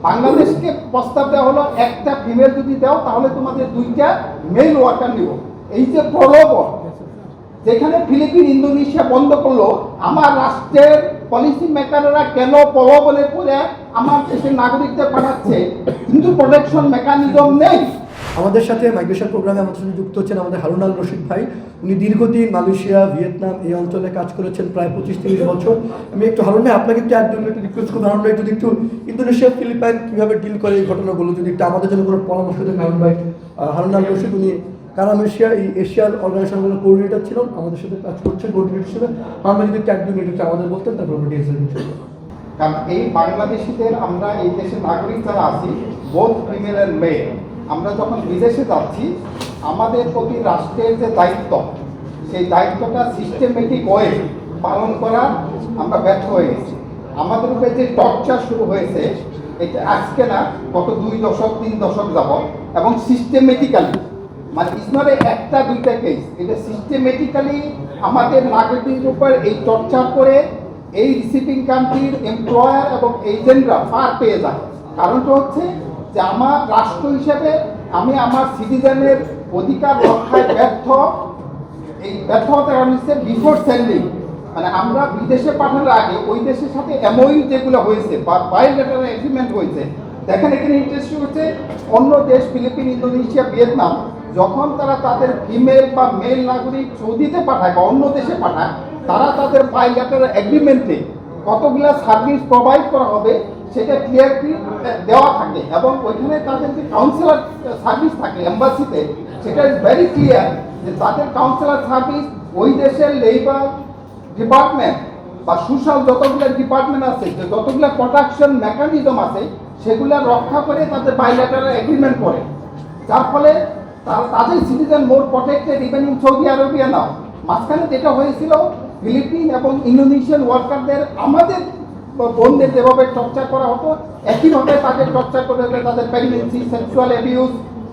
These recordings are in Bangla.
বাংলাদেশকে প্রস্তাব দেওয়া হলো একটা ফিমেল যদি দাও তাহলে তোমাদের 2টা মেল ওয়ার্কার নিব। এই যে প্রলোভন, যেখানে ফিলিপিন ইন্দোনেশিয়া বন্ধ করলো, আমার রাষ্ট্রের পলিসি মেকাররা কেন প্রলোভনে পড়ে আমার দেশের নাগরিকদের পাঠাচ্ছে? কিন্তু প্রোটেকশন মেকানিজম নেই। আমাদের সাথে মাইগ্রেশন প্রোগ্রামে আমাদের সাথে যুক্ত হচ্ছেন আমাদের হারুন আল রশিদ ভাই। উনি দীর্ঘদিন মালয়েশিয়া, ভিয়েতনাম এই অঞ্চলে কাজ করেছেন প্রায় 25-30 বছর। আমি একটু হারুন ভাই আপনাকে একটু একদম একটু রিকোয়েস্ট করবো, হারুন ভাই যদি একটু ইন্দোনেশিয়া, ফিলিপাইন কীভাবে ডিল করে এই ঘটনাগুলো যদি একটু আমাদের জন্য কোনো পরামর্শ দেন। হারুন ভাই, হারুন আল রশিদ উনি কারামেশিয়া এই এশিয়ার অর্গানাইজেশনগুলোর কোঅর্ডিনেটর ছিলেন, আমাদের সাথে কাজ করছেন কোঅর্ডিনেটর হিসেবে। হারুন ভাই যদি একটু একদম একটু আমাদের বলতেন, তারপর আমরা ডিএসএল। কারণ এই বাংলাদেশিদের, আমরা এই দেশের নাগরিক যারা আছি, বোথ ফিমেল অ্যান্ড মেল, আমরা যখন বিদেশে যাচ্ছি আমাদের প্রতি রাষ্ট্রের যে দায়িত্ব, সেই দায়িত্বটা সিস্টেমেটিক ওয়ে পালন করা আমরা ব্যর্থ হয়ে গেছি। আমাদের উপরে যে টর্চার শুরু হয়েছে, এটা আজকে না, গত 2 দশক 3 দশক যাবত, এবং সিস্টেমেটিক্যালি, মানে ইসমারে 1টা 2টা কেস, এটা সিস্টেমেটিক্যালি আমাদের নাগরিকদের উপর এই টর্চার করে এই রিসিভিং কান্ট্রির এমপ্লয়ার এবং এজেন্টরা পার পেয়ে যায়। কারণটা হচ্ছে যে আমার রাষ্ট্র হিসেবে আমি আমার সিটিজেনের অধিকার রক্ষায় ব্যর্থ। এই ব্যর্থতার কারণ হচ্ছে বিফোর সেন্ডিং, মানে আমরা বিদেশে পাঠানোর আগে ওই দেশের সাথে এমওইউ যেগুলো হয়েছে বা বায়োলেটারাল এগ্রিমেন্ট হয়েছে। দেখেন এখানে ইন্টারেস্ট হচ্ছে, অন্য দেশ ফিলিপিন, ইন্দোনেশিয়া, ভিয়েতনাম যখন তারা তাদের ফিমেল বা মেল নাগরিক সৌদিতে পাঠায় বা অন্য দেশে পাঠায়, তারা তাদের বায়োলেটারাল এগ্রিমেন্টে কতগুলা সার্ভিস প্রোভাইড করা হবে সেটা ক্লিয়ারলি দেওয়া থাকে, এবং ওইখানে তাদের যে কাউন্সিলর সার্ভিস থাকে এম্বাসিতে, সেটা ইজ ভেরি ক্লিয়ার যে তাদের কাউন্সিলর সার্ভিস ওই দেশের লেবার ডিপার্টমেন্ট বা সোশ্যাল যতগুলো ডিপার্টমেন্ট আছে, যে যতগুলো প্রোটেকশন মেকানিজম আছে, সেগুলো রক্ষা করে তাদের বায়োলেটারাল এগ্রিমেন্ট করে, যার ফলে তাদের citizen more protected even in Saudi Arabia now. মাঝখানে যেটা হয়েছিল, ফিলিপিন এবং ইন্দোনেশিয়ান ওয়ার্কারদের আমাদের বোনদের যেভাবে টর্চার করা হতো, একইভাবে তাদের টর্চার করে হতো, তাদের pregnancy, sexual abuse,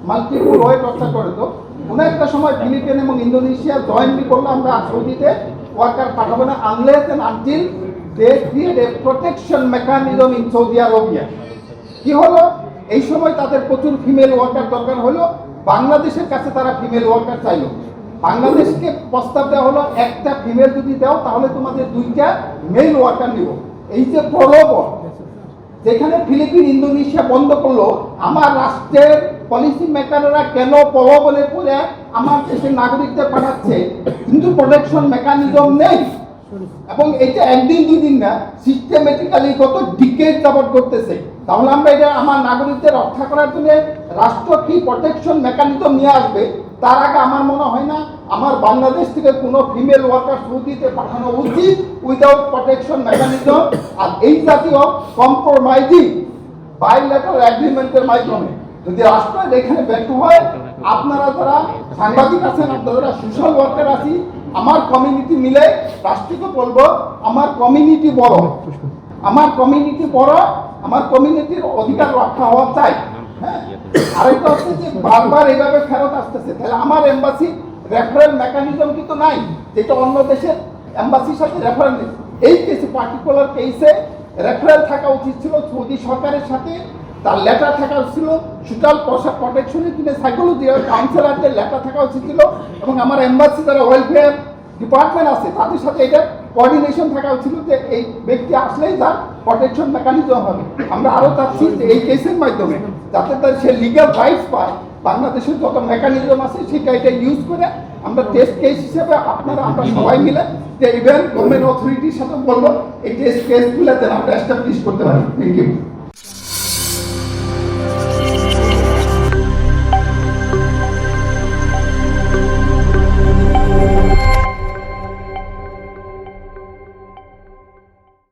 multiple way torture করে হতো। কোনো একটা সময় ফিলিপিন এবং ইন্দোনেশিয়া জয়েন্টলি করলো, আমরা সৌদিতে ওয়ার্কার পাঠাবো না unless and until they create a protection mechanism in Saudi Arabia. কি হলো, এই সময় তাদের প্রচুর ফিমেল ওয়ার্কার দরকার হলো, বাংলাদেশের কাছে তারা ফিমেল ওয়ার্কার চাইলো। বাংলাদেশকে প্রস্তাব দেওয়া হলো একটা ফিমেল যদি দাও তাহলে তোমাদের 2টা মেল ওয়ার্কার নিব। এই যে প্রলোভন, যেখানে ফিলিপিন ইন্দোনেশিয়া বন্ধ করলো, আমার রাষ্ট্রের পলিসি মেকাররা কেন প্রলোভনে পড়ে আমার দেশের নাগরিকদের পাঠাচ্ছে? কিন্তু প্রোটেকশন মেকানিজম নেই, এবং এটা 1 দিন 2 দিন না, সিস্টেমেটিক্যালি গত ডিকেড যাবত করতেছে। তাহলে আমরা এটা আমার নাগরিকদের রক্ষা করার জন্য রাষ্ট্র কি প্রোটেকশন মেকানিজম নিয়ে আসবে, তার আগে আমার মনে হয় না আমার বাংলাদেশ থেকে কোনো ফিমেল ওয়ার্কার সৌদিতে পাঠানো উচিত উইদাউট প্রোটেকশন মেকানিজম। আর এই জাতীয় কম্প্রোমাইজিং বায়োলেটারাল এগ্রিমেন্টের মাধ্যমে যদি রাষ্ট্র এখানে ব্যর্থ হয়, আপনারা যারা সাংবাদিক আছেন, আপনারা যারা সোশ্যাল ওয়ার্কার আছি, আমার কমিউনিটি মিলে রাষ্ট্রকে বলবো, আমার কমিউনিটি বড়, আমার কমিউনিটি বড়, আমার কমিউনিটির অধিকার রক্ষা হওয়া চাই। হ্যাঁ, আরেকটা হচ্ছে যে বারবার এইভাবে ফেরত আসতেছে, তাহলে আমার এম্বাসি রেফারেল মেকানিজম কিন্তু নাই, যেটা অন্য দেশের এম্বাসির সাথে রেফারেল নেই। এই কেসে, পার্টিকুলার কেসে রেফারেল থাকা উচিত ছিল সৌদি সরকারের সাথে, তার লেটার থাকা ছিল, টোটাল প্রোটেকশনের জন্য সাইকোলজিক্যাল কাউন্সিলরদের লেটার থাকা উচিত ছিল, এবং আমার এম্বাসি যারা ওয়েলফেয়ার ডিপার্টমেন্ট আছে তাদের সাথে এটা কোঅর্ডিনেশন থাকা উচিত যে এই ব্যক্তি আসলেই তার প্রোটেকশন মেকানিজম হবে। আমরা আরও চাচ্ছি যে এই কেসের মাধ্যমে যাতে তার সে লিগ্যাল রাইটস পায়, বাংলাদেশের যত মেকানিজম আছে সেটা এটা ইউজ করে আমরা টেস্ট কেস হিসেবে আপনারা আমরা সবাই মিলে যে ইভেন গভর্নমেন্ট অথরিটির সাথে বলবো এই টেস্ট কেসগুলো যেন আমরা এস্টাবলিশ করতে পারি। Thank you.